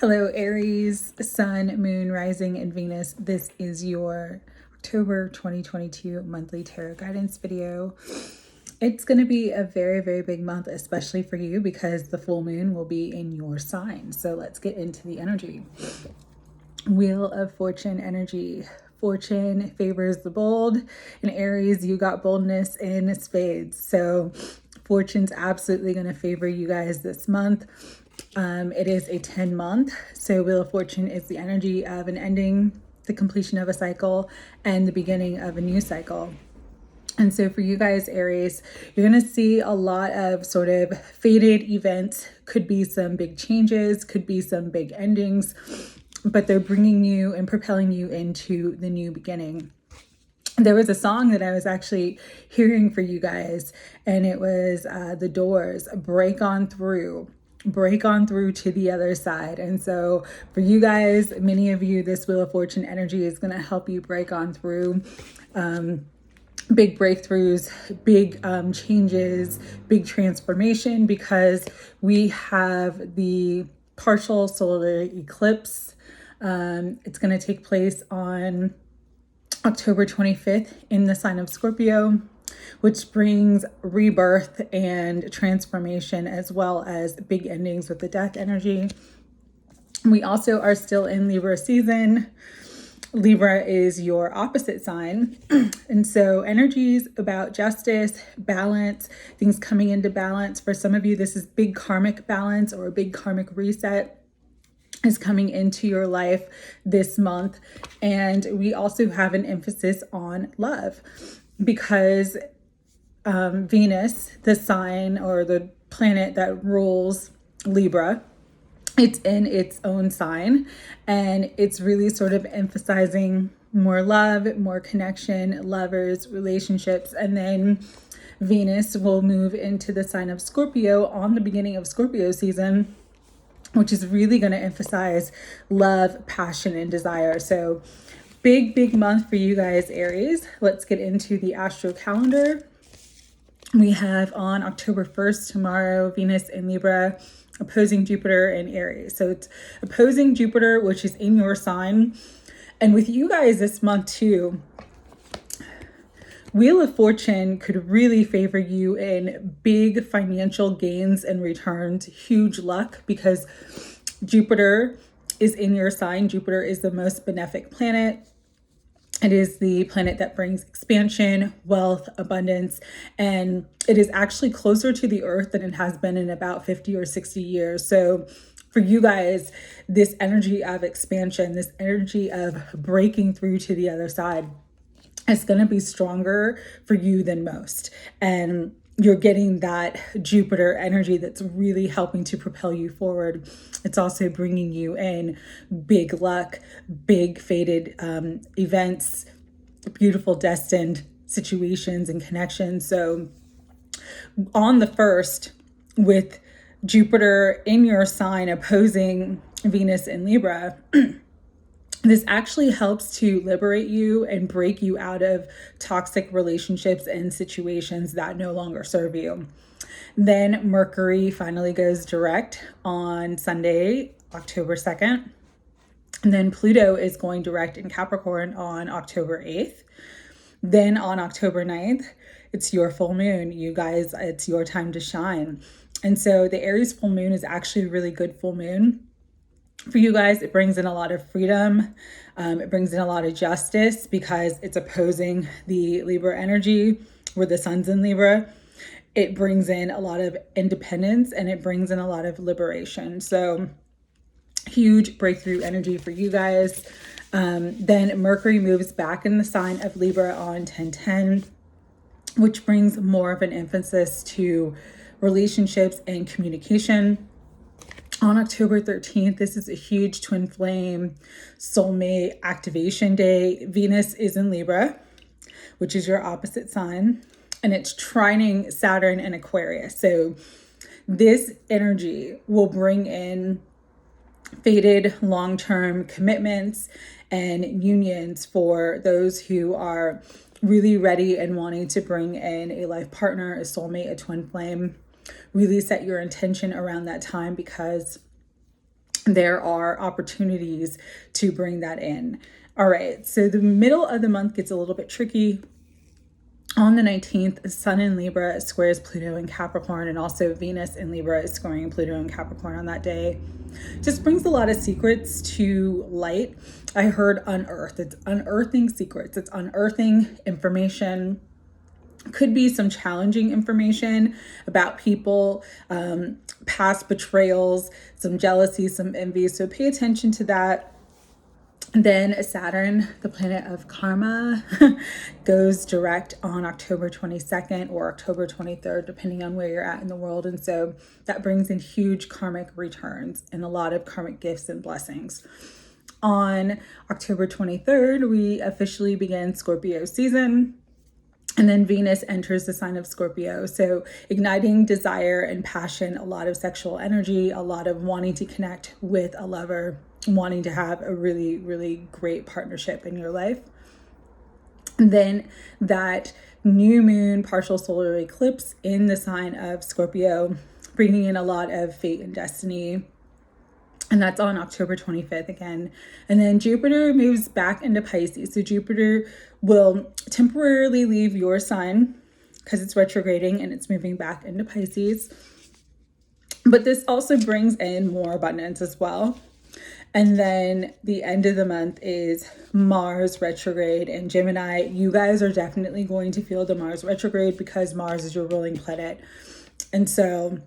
Hello, Aries, Sun, Moon, Rising, and Venus. This is your October 2022 monthly tarot guidance video. It's going to be a very, very big month, especially for you because the full moon will be in your sign. So let's get into the energy. Wheel of Fortune energy. Fortune favors the bold. In Aries, you got boldness in spades. So Fortune's absolutely going to favor you guys this month. It is a 10-month, so Wheel of Fortune is the energy of an ending, the completion of a cycle, and the beginning of a new cycle. And so for you guys, Aries, you're going to see a lot of sort of fated events. Could be some big changes, could be some big endings, but they're bringing you and propelling you into the new beginning. There was a song that I was actually hearing for you guys, and it was The Doors, Break On Through to the other side. And so for you guys, many of you, this Wheel of Fortune energy is going to help you break on through big breakthroughs, big changes, big transformation, because we have the partial solar eclipse. It's going to take place on October 25th in the sign of Scorpio, which brings rebirth and transformation, as well as big endings with the death energy. We also are still in Libra season. Libra is your opposite sign. And so energies about justice, balance, things coming into balance. For some of you, this is big karmic balance or a big karmic reset is coming into your life this month. And we also have an emphasis on love, because Venus, the sign or the planet that rules Libra, it's in its own sign, and it's really sort of emphasizing more love, more connection, lovers, relationships. And then Venus will move into the sign of Scorpio on the beginning of Scorpio season, which is really going to emphasize love, passion, and desire. So big month for you guys, Aries. Let's get into the Astro Calendar. We have on October 1st, tomorrow, Venus in Libra opposing Jupiter in Aries. So it's opposing Jupiter, which is in your sign. And with you guys this month too, Wheel of Fortune could really favor you in big financial gains and returns, huge luck, because Jupiter is in your sign. Jupiter is the most benefic planet. It is the planet that brings expansion, wealth, abundance, and it is actually closer to the earth than it has been in about 50 or 60 years. So for you guys, this energy of expansion, this energy of breaking through to the other side, it's going to be stronger for you than most. And you're getting that Jupiter energy that's really helping to propel you forward. It's also bringing you in big luck, big fated events, beautiful destined situations and connections. So on the 1st, with Jupiter in your sign opposing Venus in Libra, this actually helps to liberate you and break you out of toxic relationships and situations that no longer serve you. Then Mercury finally goes direct on Sunday, October 2nd. And then Pluto is going direct in Capricorn on October 8th. Then on October 9th, it's your full moon. You guys, it's your time to shine. And so the Aries full moon is actually a really good full moon. For you guys, it brings in a lot of freedom. It brings in a lot of justice because it's opposing the Libra energy where the sun's in Libra. It brings in a lot of independence and it brings in a lot of liberation. So huge breakthrough energy for you guys. Then Mercury moves back in the sign of Libra on 10/10, which brings more of an emphasis to relationships and communication. On October 13th, this is a huge twin flame soulmate activation day. Venus is in Libra, which is your opposite sign, and it's trining Saturn and Aquarius. So this energy will bring in fated long-term commitments and unions for those who are really ready and wanting to bring in a life partner, a soulmate, a twin flame. Really set your intention around that time, because there are opportunities to bring that in. All right, so the middle of the month gets a little bit tricky. On the 19th, Sun in Libra squares Pluto in Capricorn, and also Venus in Libra is squaring Pluto in Capricorn on that day. Just brings a lot of secrets to light. I heard unearth. It's unearthing secrets. It's unearthing information. Could be some challenging information about people, past betrayals, some jealousy, some envy. So pay attention to that. Then Saturn, the planet of karma, goes direct on October 22nd or October 23rd, depending on where you're at in the world. And so that brings in huge karmic returns and a lot of karmic gifts and blessings. On October 23rd, we officially begin Scorpio season. And then Venus enters the sign of Scorpio. So igniting desire and passion, a lot of sexual energy, a lot of wanting to connect with a lover, wanting to have a really, really great partnership in your life. And then that new moon partial solar eclipse in the sign of Scorpio, bringing in a lot of fate and destiny. And that's on October 25th again. And then Jupiter moves back into Pisces. So Jupiter will temporarily leave your sign because it's retrograding and it's moving back into Pisces. But this also brings in more abundance as well. And then the end of the month is Mars retrograde and Gemini. You guys are definitely going to feel the Mars retrograde because Mars is your ruling planet. And so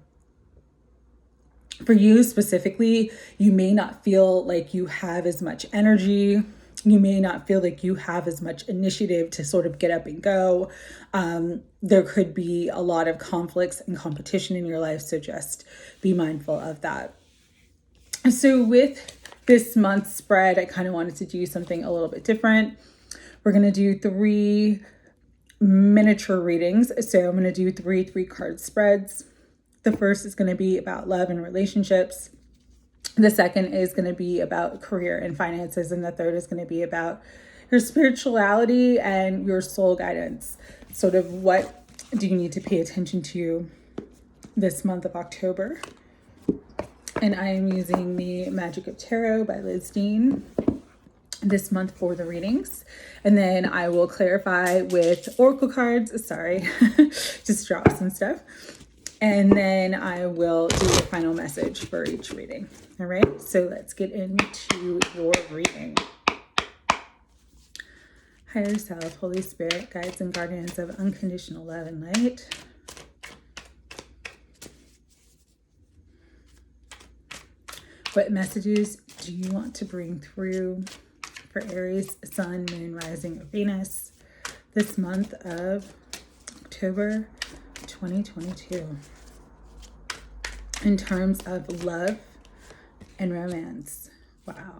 for you specifically, you may not feel like you have as much energy. You may not feel like you have as much initiative to sort of get up and go. There could be a lot of conflicts and competition in your life. So just be mindful of that. So with this month's spread, I kind of wanted to do something a little bit different. We're going to do 3 miniature readings. So I'm going to do 3 card spreads. The first is going to be about love and relationships. The second is going to be about career and finances. And the third is going to be about your spirituality and your soul guidance. Sort of what do you need to pay attention to this month of October? And I am using the Magic of Tarot by Liz Dean this month for the readings. And then I will clarify with oracle cards. Sorry, just dropped some stuff. And then I will do a final message for each reading. All right, so let's get into your reading. Higher self, Holy Spirit, guides and guardians of unconditional love and light. What messages do you want to bring through for Aries, Sun, Moon, Rising, or Venus this month of October 2022 in terms of love and romance? Wow.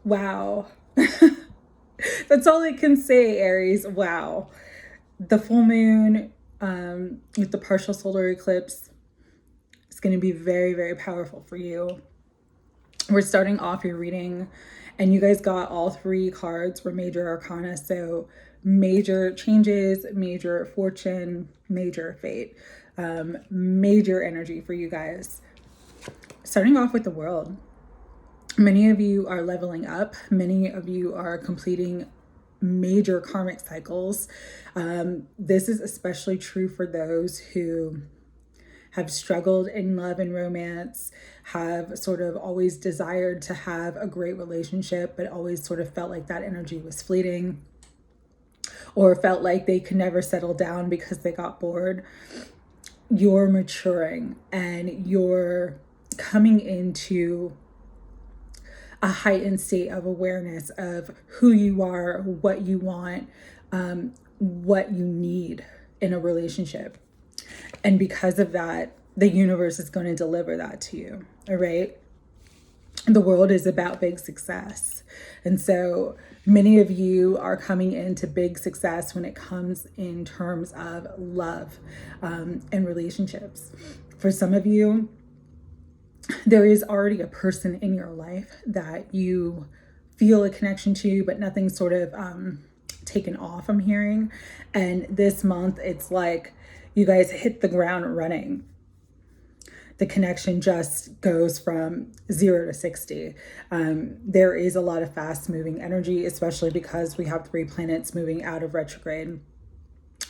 Wow. That's all I can say, Aries. Wow. The full moon with the partial solar eclipse is going to be very, very powerful for you. We're starting off your reading, and you guys got all 3 cards were major arcana. So major changes, major fortune, major fate, major energy for you guys. Starting off with the World. Many of you are leveling up. Many of you are completing major karmic cycles. This is especially true for those who have struggled in love and romance, have sort of always desired to have a great relationship, but always sort of felt like that energy was fleeting, or felt like they could never settle down because they got bored. You're maturing and you're coming into a heightened state of awareness of who you are, what you want, what you need in a relationship. And because of that, the universe is going to deliver that to you. All right. The world is about big success. And so many of you are coming into big success when it comes in terms of love and relationships. For some of you, there is already a person in your life that you feel a connection to, but nothing's sort of taken off, I'm hearing. And this month, it's like you guys hit the ground running. The connection just goes from 0 to 60. There is a lot of fast moving energy, especially because we have 3 planets moving out of retrograde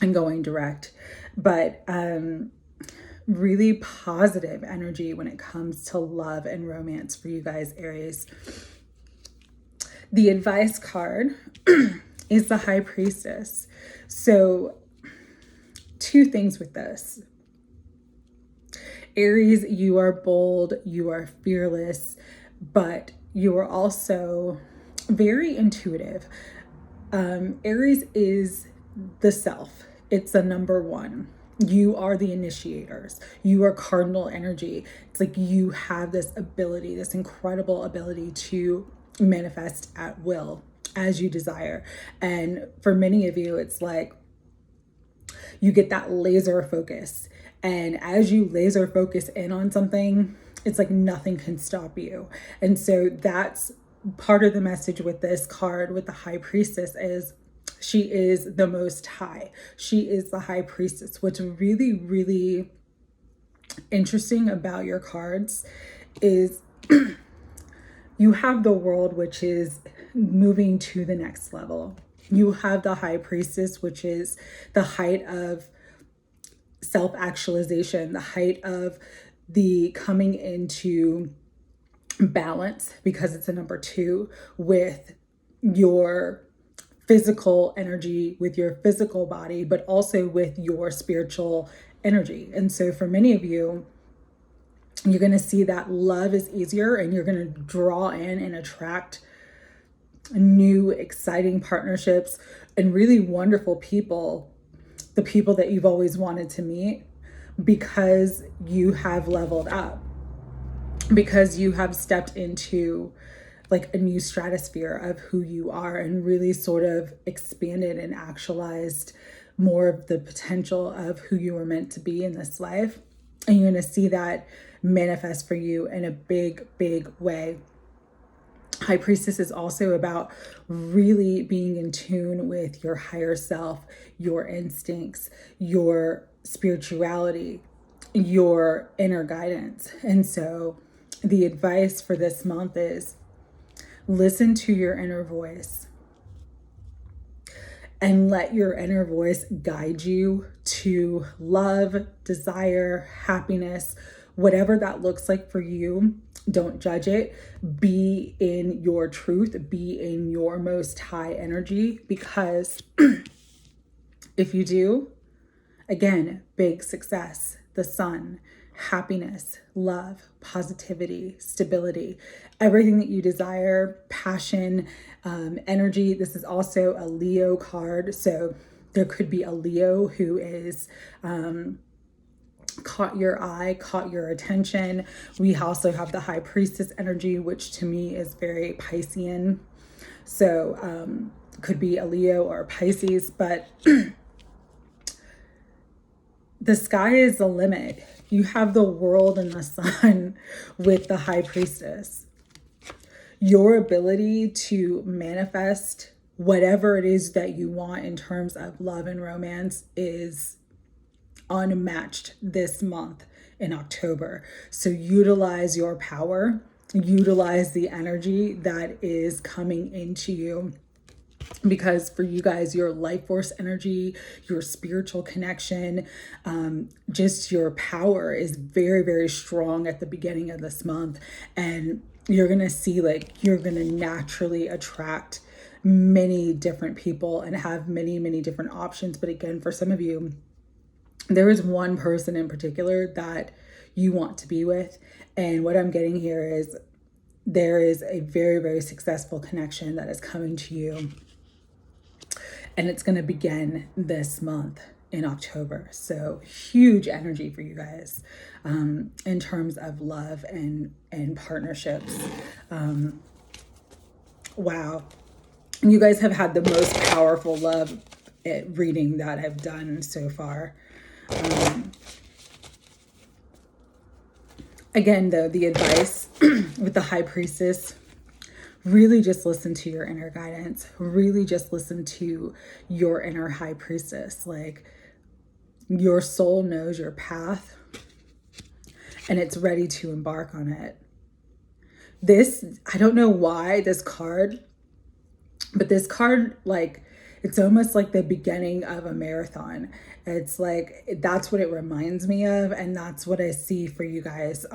and going direct. But really positive energy when it comes to love and romance for you guys, Aries. The advice card is the High Priestess. So 2 things with this. Aries, you are bold, you are fearless, but you are also very intuitive. Aries is the self. It's the number 1. You are the initiators. You are cardinal energy. It's like you have this ability, this incredible ability to manifest at will as you desire. And for many of you, it's like you get that laser focus. And as you laser focus in on something, it's like nothing can stop you. And so that's part of the message with this card, with the High Priestess, is she is the Most High. She is the High Priestess. What's really, really interesting about your cards is you have the World, which is moving to the next level. You have the High Priestess, which is the height of self-actualization, the height of the coming into balance, because it's a number 2 with your physical energy, with your physical body, but also with your spiritual energy. And so for many of you, you're going to see that love is easier, and you're going to draw in and attract new, exciting partnerships and really wonderful people, the people that you've always wanted to meet, because you have leveled up, because you have stepped into like a new stratosphere of who you are and really sort of expanded and actualized more of the potential of who you were meant to be in this life. And you're going to see that manifest for you in a big, big way. High Priestess is also about really being in tune with your higher self, your instincts, your spirituality, your inner guidance. And so the advice for this month is listen to your inner voice and let your inner voice guide you to love, desire, happiness, whatever that looks like for you. Don't judge it. Be in your truth. Be in your most high energy, because if you do, again, big success, the sun, happiness, love, positivity, stability, everything that you desire, passion, energy. This is also a Leo card. So there could be a Leo who is caught your eye, caught your attention. We also have the High Priestess energy, which to me is very Piscean. So could be a Leo or a Pisces, but the sky is the limit. You have the world and the sun with the High Priestess. Your ability to manifest whatever it is that you want in terms of love and romance is unmatched this month in October. So utilize your power, utilize the energy that is coming into you. Because for you guys, your life force energy, your spiritual connection, just your power is very, very strong at the beginning of this month. And you're going to see like you're going to naturally attract many different people and have many, many different options. But again, for some of you, there is one person in particular that you want to be with. And what I'm getting here is there is a very, very successful connection that is coming to you. And it's going to begin this month in October. So huge energy for you guys in terms of love and partnerships. Wow. You guys have had the most powerful love reading that I've done so far. Again, though, the advice with the High Priestess, really just listen to your inner guidance. Really just listen to your inner High Priestess. Like, Your soul knows your path and it's ready to embark on it. This, I don't know why this card, but this card, like, it's almost like the beginning of a marathon. It's like, that's what it reminds me of. And that's what I see for you guys.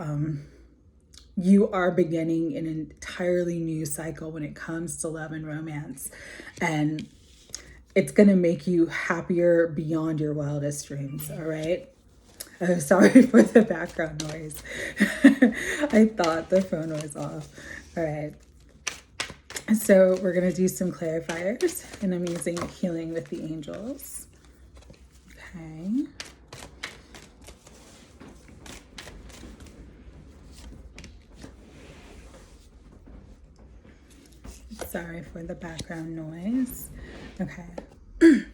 You are beginning an entirely new cycle when it comes to love and romance. And it's going to make you happier beyond your wildest dreams. All right. Oh, sorry for the background noise. I thought the phone was off. All right. So we're going to do some clarifiers, and I'm using healing with the angels. Okay. Sorry for the background noise. Okay.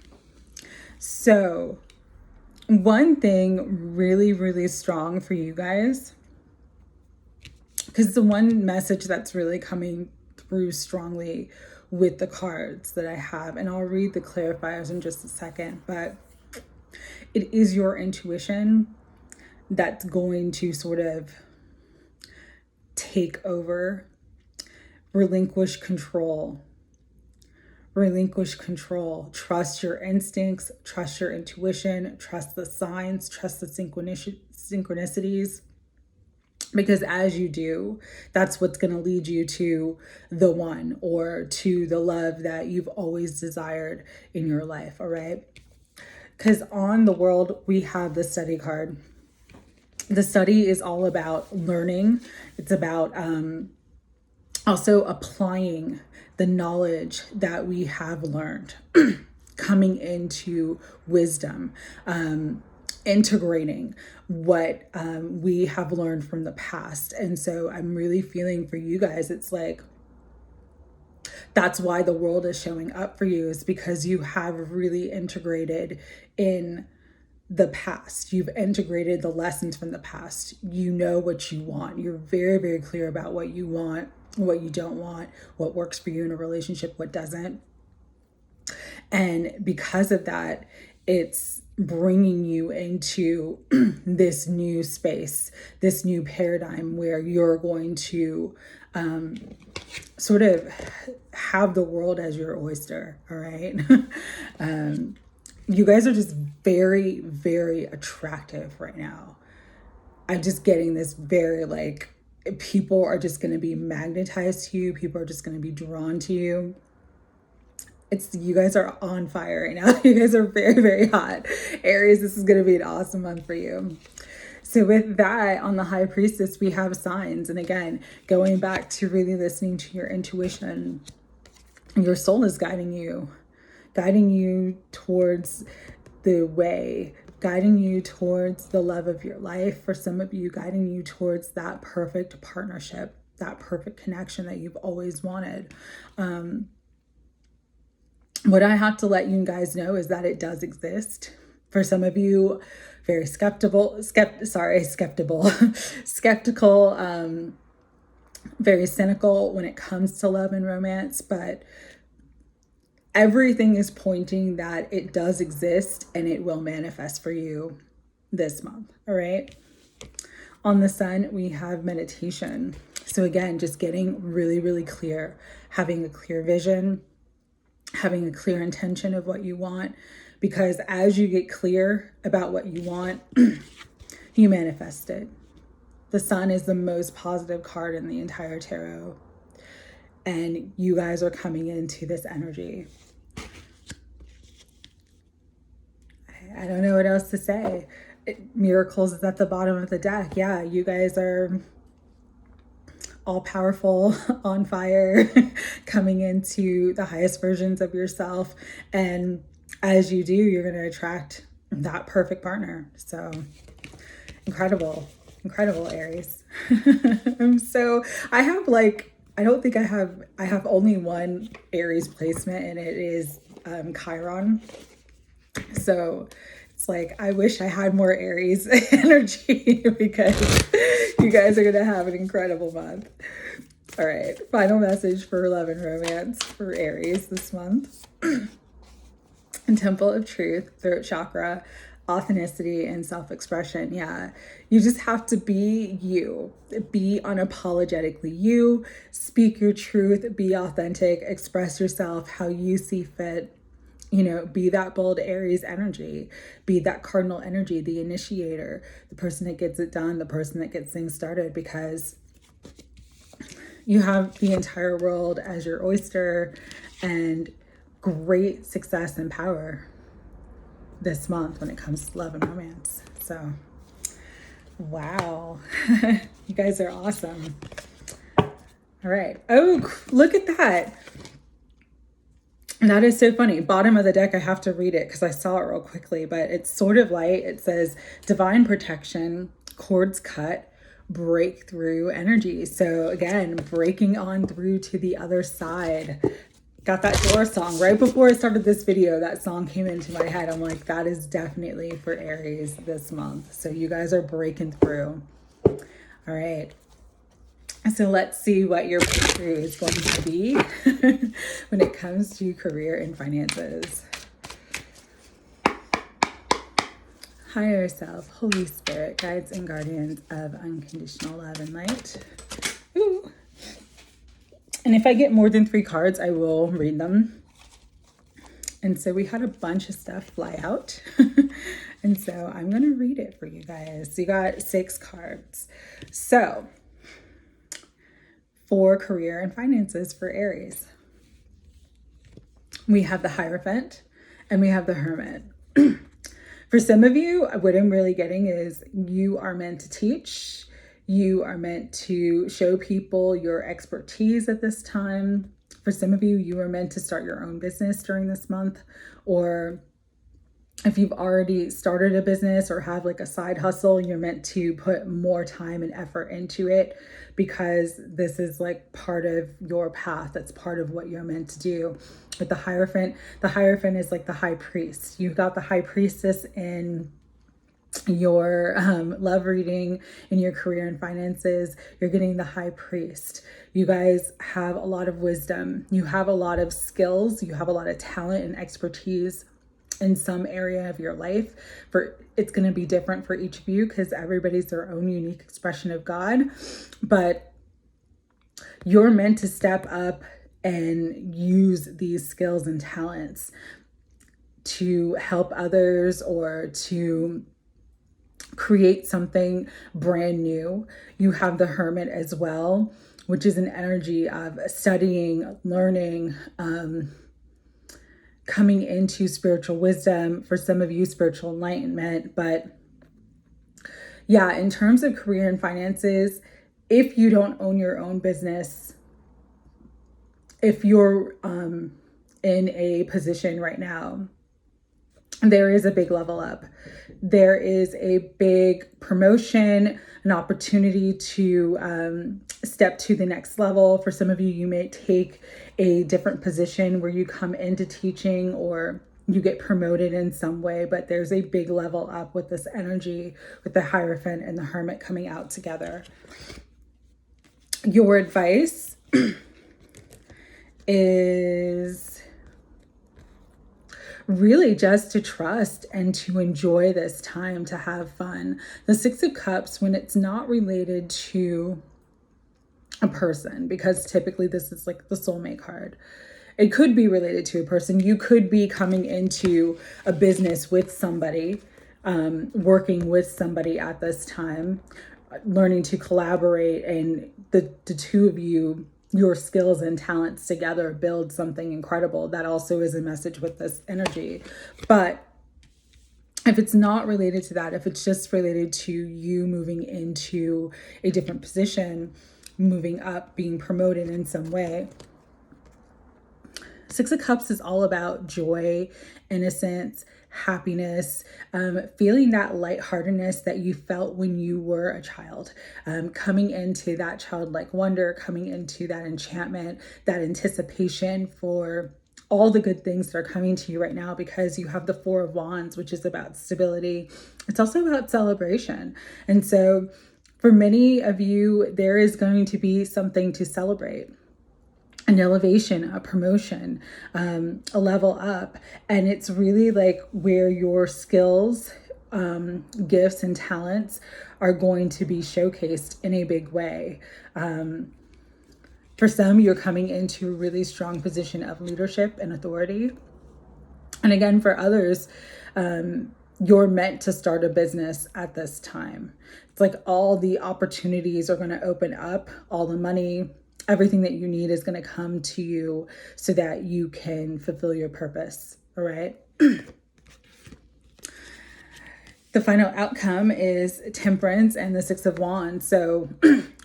So one thing really, really strong for you guys, because the one message that's really coming through strongly with the cards that I have, and I'll read the clarifiers in just a second, but it is your intuition that's going to sort of take over, relinquish control. Trust your instincts, trust your intuition, trust the signs, trust the synchronicities. Because as you do, that's what's going to lead you to the one, or to the love that you've always desired in your life. All right. Because on the world, we have the study card. The study is all about learning. It's about also applying the knowledge that we have learned, coming into wisdom, integrating what we have learned from the past. And so I'm really feeling for you guys, it's like, that's why the world is showing up for you, is because you have really integrated in the past. You've integrated the lessons from the past. You know what you want. You're very, very clear about what you want, what you don't want, what works for you in a relationship, what doesn't. And because of that, it's bringing you into this new space, this new paradigm where you're going to sort of have the world as your oyster. All right. You guys are just very, very attractive right now. I'm just getting this very, like, people are just going to be magnetized to you. People are just going to be drawn to you. You guys are on fire right now. You guys are very, very hot. Aries, this is going to be an awesome month for you. So with that, on the High Priestess, we have signs. And again, going back to really listening to your intuition, your soul is guiding you towards the way, guiding you towards the love of your life. For some of you, guiding you towards that perfect partnership, that perfect connection that you've always wanted. What I have to let you guys know is that it does exist. For some of you, very skeptical, very cynical when it comes to love and romance, but everything is pointing that it does exist and it will manifest for you this month. All right. On the sun, we have meditation. So again, just getting really, really clear, having a clear vision, having a clear intention of what you want, because as you get clear about what you want, you manifest it. The sun is the most positive card in the entire tarot. And you guys are coming into this energy. I don't know what else to say. Miracles is at the bottom of the deck. Yeah, you guys are all powerful, on fire, coming into the highest versions of yourself. And as you do, you're going to attract that perfect partner. So incredible, Aries. I have only one Aries placement, and it is Chiron. So it's like, I wish I had more Aries energy, because you guys are going to have an incredible month. All right. Final message for love and romance for Aries this month. And Temple of Truth, throat chakra. authenticity and self-expression. Yeah, you just have to be you, be unapologetically you, speak your truth, be authentic, express yourself how you see fit. You know, be that bold Aries energy, be that cardinal energy, the initiator, the person that gets it done, the person that gets things started, because you have the entire world as your oyster and great success and power this month when it comes to love and romance. So, wow, you guys are awesome. All right. Oh, look at that. That is so funny. Bottom of the deck, I have to read it because I saw it real quickly, but it's sort of light. It says divine protection, cords cut, breakthrough energy. So again, breaking on through to the other side. Got that door song right before I started this video. That song came into my head. I'm like, that is definitely for Aries this month. So you guys are breaking through. All right. So let's see what your breakthrough is going to be when it comes to career and finances. Higher self, Holy Spirit, guides and guardians of unconditional love and light. Ooh. And if I get more than 3 cards, I will read them. And so we had a bunch of stuff fly out. And so I'm going to read it for you guys. So you got 6 cards. So for career and finances for Aries, we have the Hierophant and we have the Hermit. For some of you, what I'm really getting is you are meant to teach. You are meant to show people your expertise at this time. For some of you, you are meant to start your own business during this month, or if you've already started a business or have like a side hustle, you're meant to put more time and effort into it because this is like part of your path. That's part of what you're meant to do. With the Hierophant is like the high priest. You've got the high priestess in your love reading, in your career and finances. You're getting the high priest. You guys have a lot of wisdom. You have a lot of skills. You have a lot of talent and expertise in some area of your life. It's going to be different for each of you because everybody's their own unique expression of God, but you're meant to step up and use these skills and talents to help others or to create something brand new. You have the Hermit as well, which is an energy of studying, learning, coming into spiritual wisdom, for some of you, spiritual enlightenment. But yeah, in terms of career and finances, if you don't own your own business, if you're in a position right now, there is a big level up. There is a big promotion, an opportunity to step to the next level. For some of you, you may take a different position where you come into teaching or you get promoted in some way, but there's a big level up with this energy, with the Hierophant and the Hermit coming out together. Your advice is really just to trust and to enjoy this time, to have fun. The 6 of Cups, when it's not related to a person, because typically this is like the soulmate card. It could be related to a person. You could be coming into a business with somebody, working with somebody at this time, learning to collaborate, and the two of you, your skills and talents together build something incredible. That also is a message with this energy. But if it's not related to that, if it's just related to you moving into a different position, moving up, being promoted in some way, 6 of Cups is all about joy, innocence, happiness, feeling that lightheartedness that you felt when you were a child, coming into that childlike wonder, coming into that enchantment, that anticipation for all the good things that are coming to you right now, because you have the 4 of Wands, which is about stability. It's also about celebration. And so for many of you, there is going to be something to celebrate. An elevation, a promotion, a level up. And it's really like where your skills gifts and talents are going to be showcased in a big way. For some, you're coming into a really strong position of leadership and authority. And again, for others, you're meant to start a business at this time. It's like all the opportunities are going to open up, all the money, everything that you need is going to come to you so that you can fulfill your purpose. All right. The final outcome is Temperance and the Six of Wands. So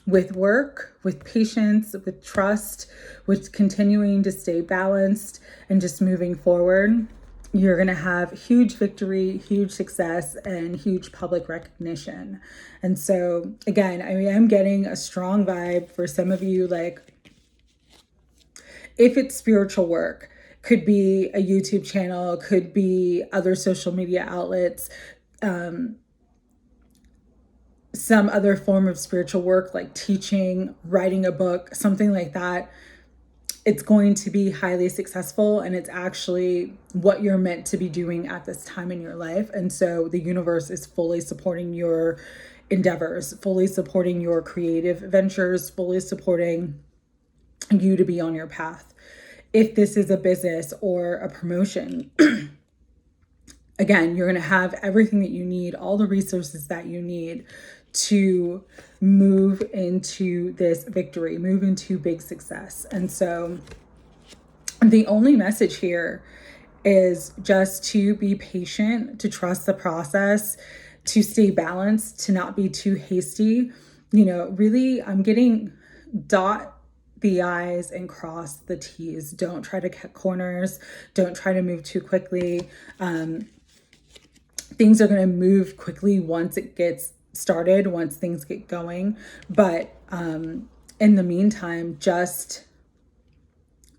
with work, with patience, with trust, with continuing to stay balanced and just moving forward, you're going to have huge victory, huge success, and huge public recognition. And so again, I am getting a strong vibe for some of you, like if it's spiritual work, could be a YouTube channel, could be other social media outlets, some other form of spiritual work like teaching, writing a book, something like that. It's going to be highly successful, and it's actually what you're meant to be doing at this time in your life. And so the universe is fully supporting your endeavors, fully supporting your creative ventures, fully supporting you to be on your path. If this is a business or a promotion, again, you're going to have everything that you need, all the resources that you need to move into this victory, move into big success. And so the only message here is just to be patient, to trust the process, to stay balanced, to not be too hasty. You know, really, I'm getting dot the I's and cross the T's. Don't try to cut corners. Don't try to move too quickly. Things are going to move quickly once it gets started, once things get going. But in the meantime, just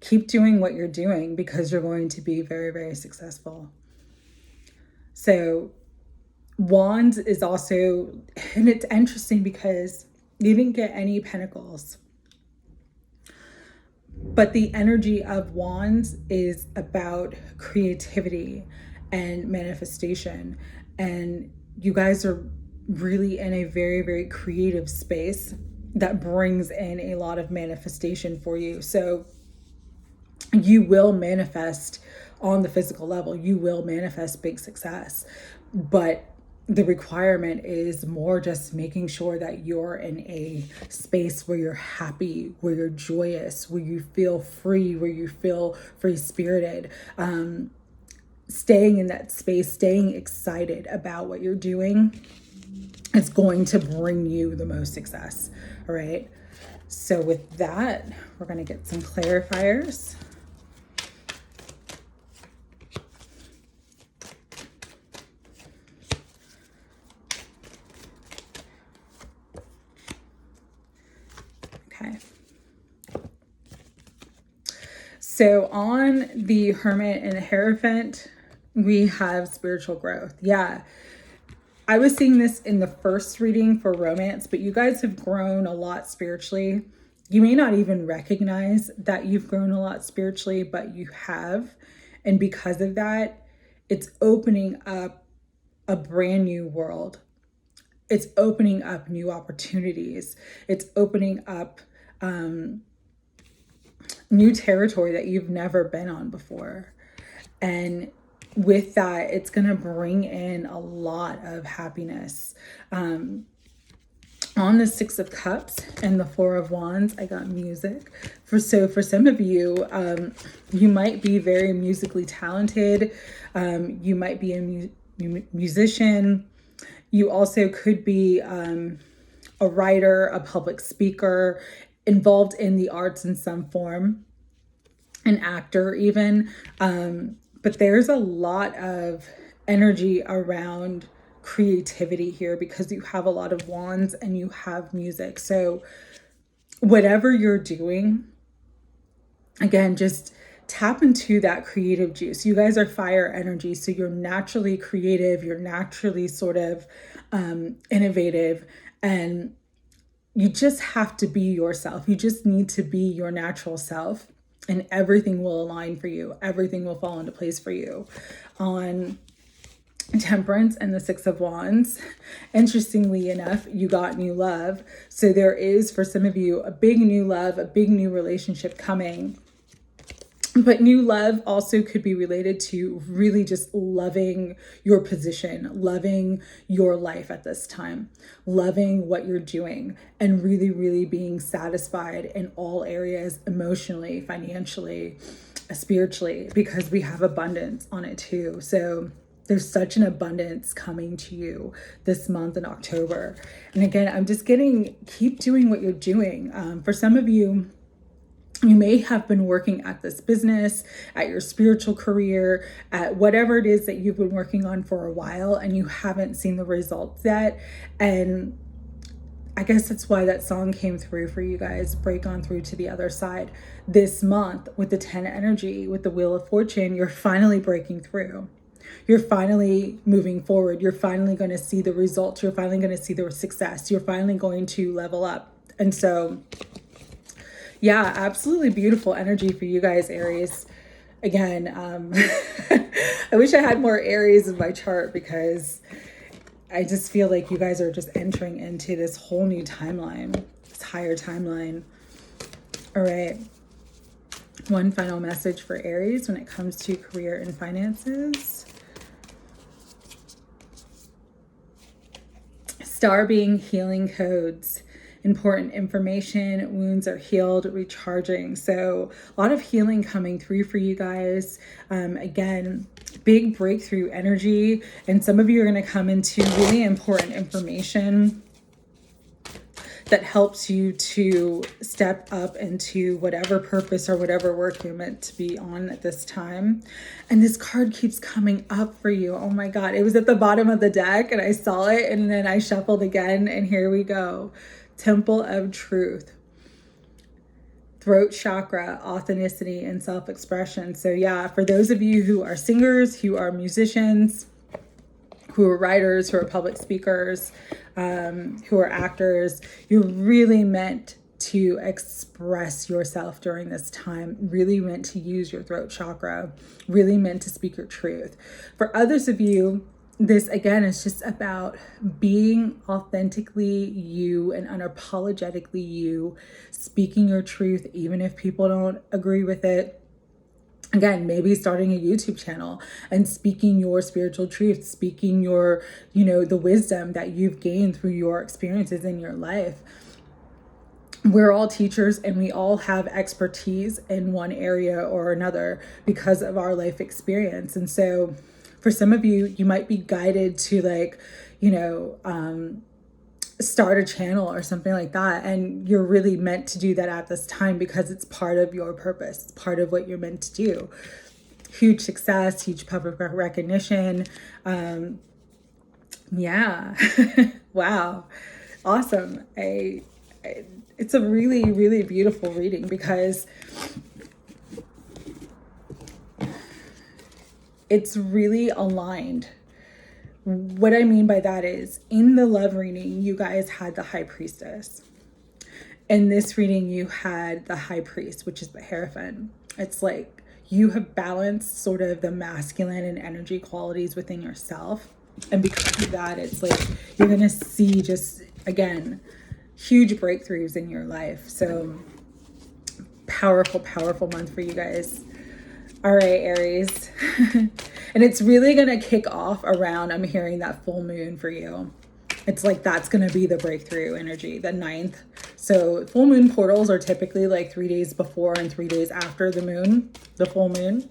keep doing what you're doing because you're going to be very, very successful. So Wands is also, and it's interesting because you didn't get any Pentacles. But the energy of Wands is about creativity and manifestation. And you guys are really in a very, very creative space that brings in a lot of manifestation for you. So you will manifest on the physical level. You will manifest big success. But the requirement is more just making sure that you're in a space where you're happy, where you're joyous, where you feel free, where you feel free-spirited. Staying in that space, staying excited about what you're doing is going to bring you the most success. All right. So with that, we're going to get some clarifiers. Okay. So on the Hermit and the Hierophant, we have spiritual growth. Yeah. I was seeing this in the first reading for romance, but you guys have grown a lot spiritually. You may not even recognize that you've grown a lot spiritually, but you have. And because of that, it's opening up a brand new world. It's opening up new opportunities. It's opening up new territory that you've never been on before. And with that, it's going to bring in a lot of happiness. On the Six of Cups and the Four of Wands, I got music. For some of you, you might be very musically talented. You might be a musician. You also could be a writer, a public speaker, involved in the arts in some form, an actor even. But there's a lot of energy around creativity here because you have a lot of wands and you have music. So whatever you're doing, again, just tap into that creative juice. You guys are fire energy, so you're naturally creative. You're naturally sort of innovative, and you just have to be yourself. You just need to be your natural self. And everything will align for you. Everything will fall into place for you. On Temperance and the Six of Wands. Interestingly enough, you got new love. So there is, for some of you, a big new love, a big new relationship coming. But new love also could be related to really just loving your position, loving your life at this time, loving what you're doing, and really, really being satisfied in all areas, emotionally, financially, spiritually, because we have abundance on it too. So there's such an abundance coming to you this month in October. And again, I'm just getting, keep doing what you're doing. For some of you, you may have been working at this business, at your spiritual career, at whatever it is that you've been working on for a while, and you haven't seen the results yet. And I guess that's why that song came through for you guys, Break On Through to the Other Side. This month, with the 10 energy, with the Wheel of Fortune, you're finally breaking through. You're finally moving forward. You're finally going to see the results. You're finally going to see the success. You're finally going to level up. And so, yeah, absolutely beautiful energy for you guys, Aries. Again, I wish I had more Aries in my chart, because I just feel like you guys are just entering into this whole new timeline, this higher timeline. All right. One final message for Aries when it comes to career and finances. Star being healing codes. Important information, wounds are healed, recharging. So a lot of healing coming through for you guys. Again, big breakthrough energy. And some of you are going to come into really important information that helps you to step up into whatever purpose or whatever work you're meant to be on at this time. And this card keeps coming up for you. Oh my God, it was at the bottom of the deck and I saw it and then I shuffled again and here we go. Temple of Truth. Throat chakra, authenticity, and self-expression. So yeah, for those of you who are singers, who are musicians, who are writers, who are public speakers, who are actors, you're really meant to express yourself during this time, really meant to use your throat chakra, really meant to speak your truth. For others of you, this again is just about being authentically you and unapologetically you, speaking your truth, even if people don't agree with it. Again, maybe starting a YouTube channel and speaking your spiritual truth, speaking your, the wisdom that you've gained through your experiences in your life. We're all teachers and we all have expertise in one area or another because of our life experience. And so for some of you, you might be guided to start a channel or something like that. And you're really meant to do that at this time because it's part of your purpose. It's part of what you're meant to do. Huge success, huge public recognition. Yeah. Wow. Awesome. It's a really, really beautiful reading because it's really aligned. What I mean by that is, in the love reading, you guys had the High Priestess. In this reading, you had the High Priest, which is the Hierophant. It's like you have balanced sort of the masculine and energy qualities within yourself. And because of that, it's like you're going to see just, again, huge breakthroughs in your life. So powerful, powerful month for you guys. All right, Aries. And it's really going to kick off around, I'm hearing that full moon for you. It's like that's going to be the breakthrough energy, the 9th. So full moon portals are typically like 3 days before and 3 days after the moon, the full moon.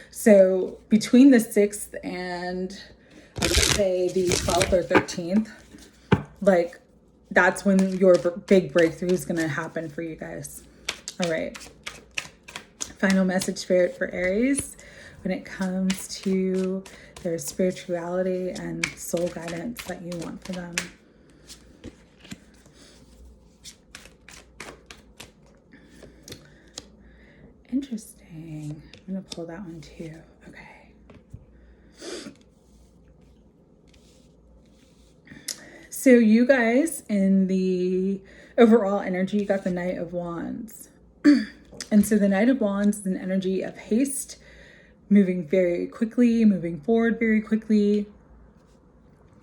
So between the 6th and I would say the 12th or 13th, like that's when your big breakthrough is going to happen for you guys. All right. Final message, Spirit, for Aries when it comes to their spirituality and soul guidance that you want for them. Interesting. I'm going to pull that one too. Okay. So you guys, in the overall energy, you got the Knight of Wands. And so the Knight of Wands is an energy of haste, moving very quickly, moving forward very quickly,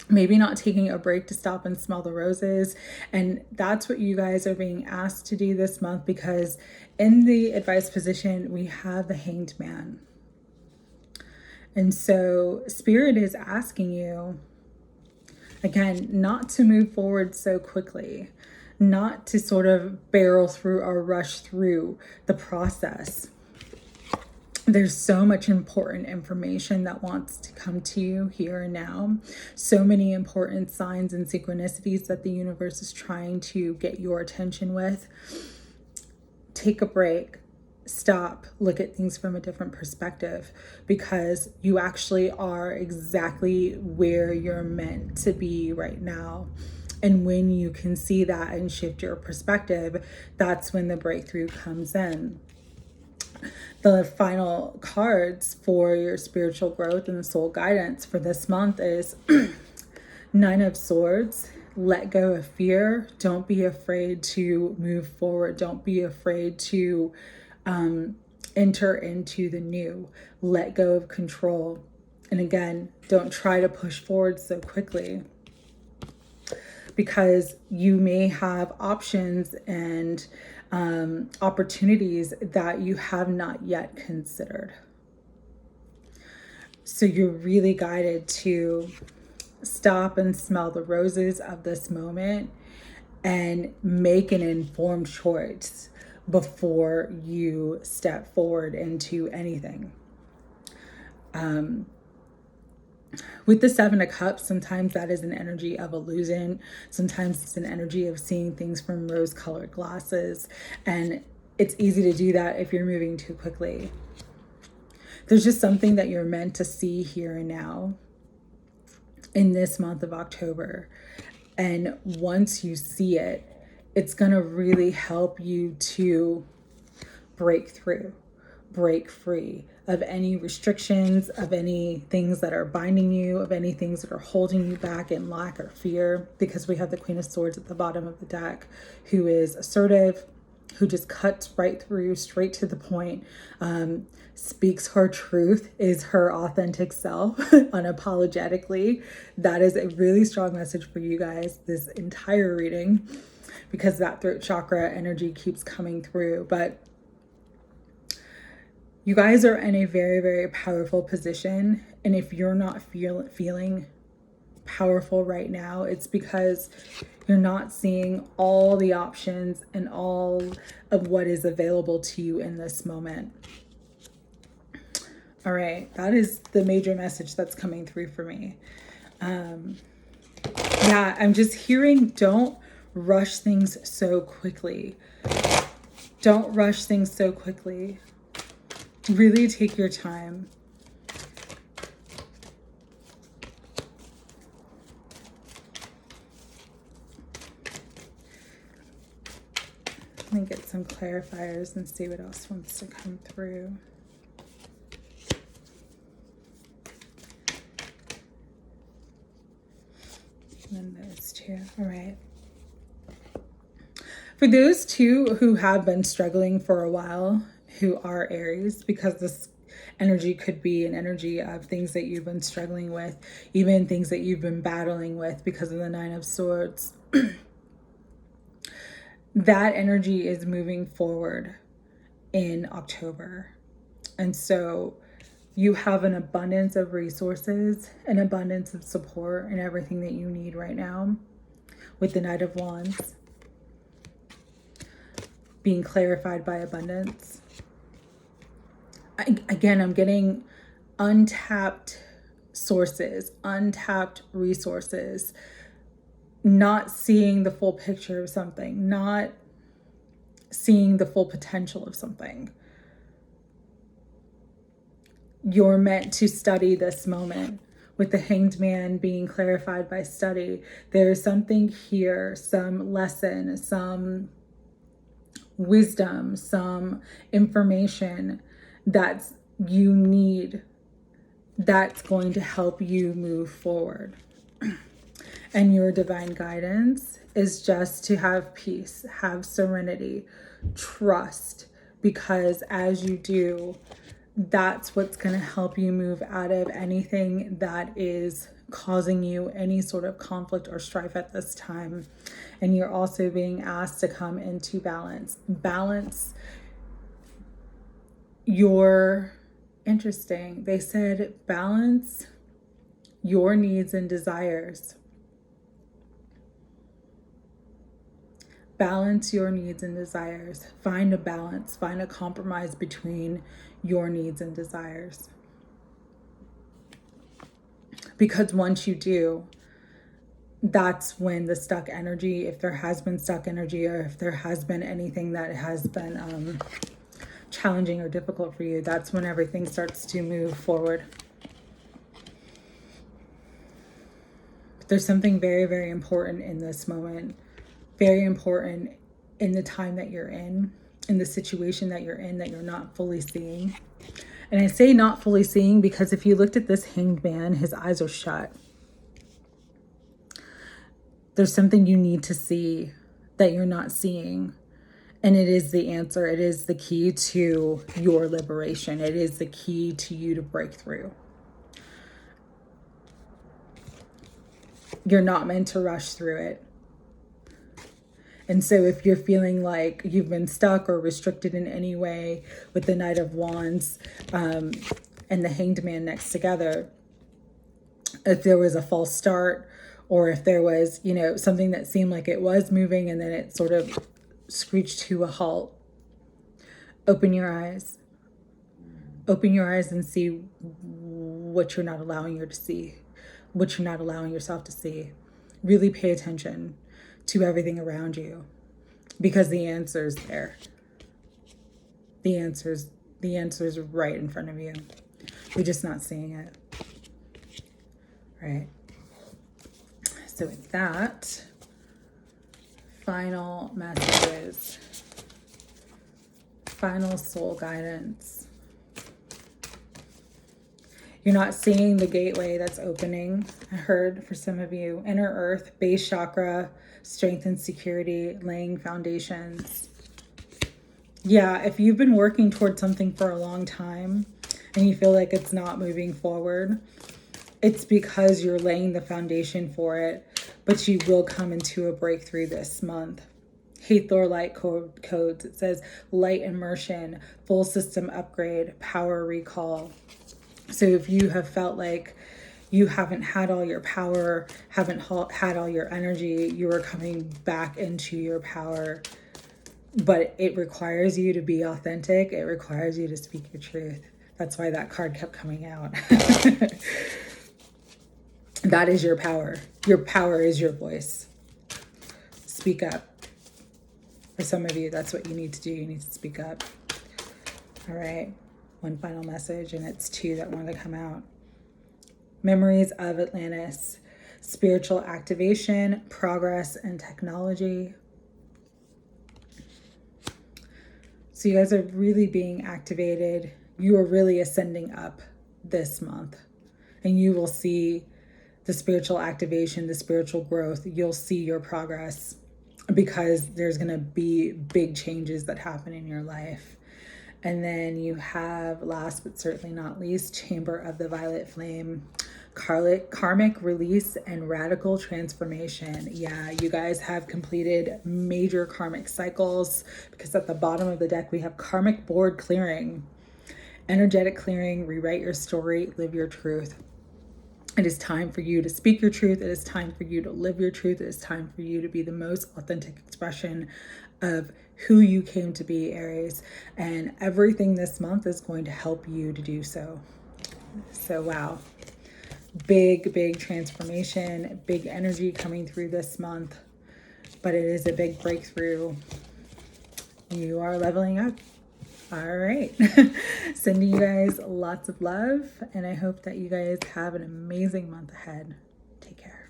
maybe not taking a break to stop and smell the roses. And that's what you guys are being asked to do this month, because in the advice position, we have the Hanged Man. And so Spirit is asking you, again, not to move forward so quickly, not to sort of barrel through or rush through the process. There's so much important information that wants to come to you here and now. So many important signs and synchronicities that the universe is trying to get your attention with. Take a break. Stop. Look at things from a different perspective, because you actually are exactly where you're meant to be right now. And when you can see that and shift your perspective, that's when the breakthrough comes in. The final cards for your spiritual growth and the soul guidance for this month is Nine of Swords. Let go of fear. Don't be afraid to move forward. Don't be afraid to enter into the new. Let go of control. And again, don't try to push forward so quickly, because you may have options and opportunities that you have not yet considered. So you're really guided to stop and smell the roses of this moment and make an informed choice before you step forward into anything. With the Seven of Cups, sometimes that is an energy of illusion. Sometimes it's an energy of seeing things from rose-colored glasses. And it's easy to do that if you're moving too quickly. There's just something that you're meant to see here and now in this month of October. And once you see it, it's going to really help you to break through, break free of any restrictions, of any things that are binding you, of any things that are holding you back in lack or fear, because we have the Queen of Swords at the bottom of the deck, who is assertive, who just cuts right through, straight to the point, speaks her truth, is her authentic self, unapologetically. That is a really strong message for you guys this entire reading, because that throat chakra energy keeps coming through. But you guys are in a very, very powerful position. And if you're not feeling powerful right now, it's because you're not seeing all the options and all of what is available to you in this moment. All right, that is the major message that's coming through for me. Yeah, I'm just hearing, don't rush things so quickly. Don't rush things so quickly. Really take your time. Let me get some clarifiers and see what else wants to come through. And then those two. All right. For those two who have been struggling for a while, who are Aries, because this energy could be an energy of things that you've been struggling with, even things that you've been battling with because of the Nine of Swords. That energy is moving forward in October. And so you have an abundance of resources, an abundance of support, and everything that you need right now with the Knight of Wands being clarified by abundance. Again, I'm getting untapped sources, untapped resources, not seeing the full picture of something, not seeing the full potential of something. You're meant to study this moment. With the Hanged Man being clarified by study, there's something here, some lesson, some wisdom, some information that you need, that's going to help you move forward. And your divine guidance is just to have peace, have serenity, trust, because as you do, That's what's going to help you move out of anything that is causing you any sort of conflict or strife at this time. And you're also being asked to come into balance. Balance your, interesting, they said balance your needs and desires. Balance your needs and desires. Find a balance, find a compromise between your needs and desires. Because once you do, that's when the stuck energy, if there has been stuck energy, or if there has been anything that has been challenging or difficult for you, that's when everything starts to move forward. But there's something very, very important in this moment, very important in the time that you're in the situation that you're in, that you're not fully seeing. And I say not fully seeing because if you looked at this hanged man, his eyes are shut. There's something you need to see that you're not seeing. And it is the answer. It is the key to your liberation. It is the key to you to break through. You're not meant to rush through it. And so if you're feeling like you've been stuck or restricted in any way with the Knight of Wands and the Hanged Man next together, if there was a false start, or if there was, you know, something that seemed like it was moving and then it sort of screeched to a halt, open your eyes. Open your eyes and see what you're not allowing you to see, what you're not allowing yourself to see. Really pay attention to everything around you, because the answer is there. The answer is right in front of you. You're just not seeing it. Right. So with that, final messages, final soul guidance. You're not seeing the gateway that's opening. I heard for some of you, inner earth, base chakra, strength and security, laying foundations. Yeah, if you've been working towards something for a long time and you feel like it's not moving forward, it's because you're laying the foundation for it, but you will come into a breakthrough this month. Hathor light codes. It says light immersion, full system upgrade, power recall. So if you have felt like you haven't had all your power, haven't had all your energy, you are coming back into your power. But it requires you to be authentic. It requires you to speak your truth. That's why that card kept coming out. That is your power. Your power is your voice. Speak up. For some of you, that's what you need to do. You need to speak up. All right. One final message, and it's two that want to come out. Memories of Atlantis. Spiritual activation, progress, and technology. So you guys are really being activated. You are really ascending up this month. And you will see the spiritual activation, the spiritual growth. You'll see your progress because there's going to be big changes that happen in your life. And then you have, last but certainly not least, Chamber of the Violet Flame. Karmic release and radical transformation. Yeah, you guys have completed major karmic cycles, because at the bottom of the deck we have karmic board clearing, energetic clearing, rewrite your story, live your truth. It is time for you to speak your truth. It is time for you to live your truth. It is time for you to be the most authentic expression of who you came to be, Aries. And everything this month is going to help you to do so. So, wow. Big transformation, big energy coming through this month. But it is a big breakthrough. You are leveling up. All right. Sending you guys lots of love. And I hope that you guys have an amazing month ahead. Take care.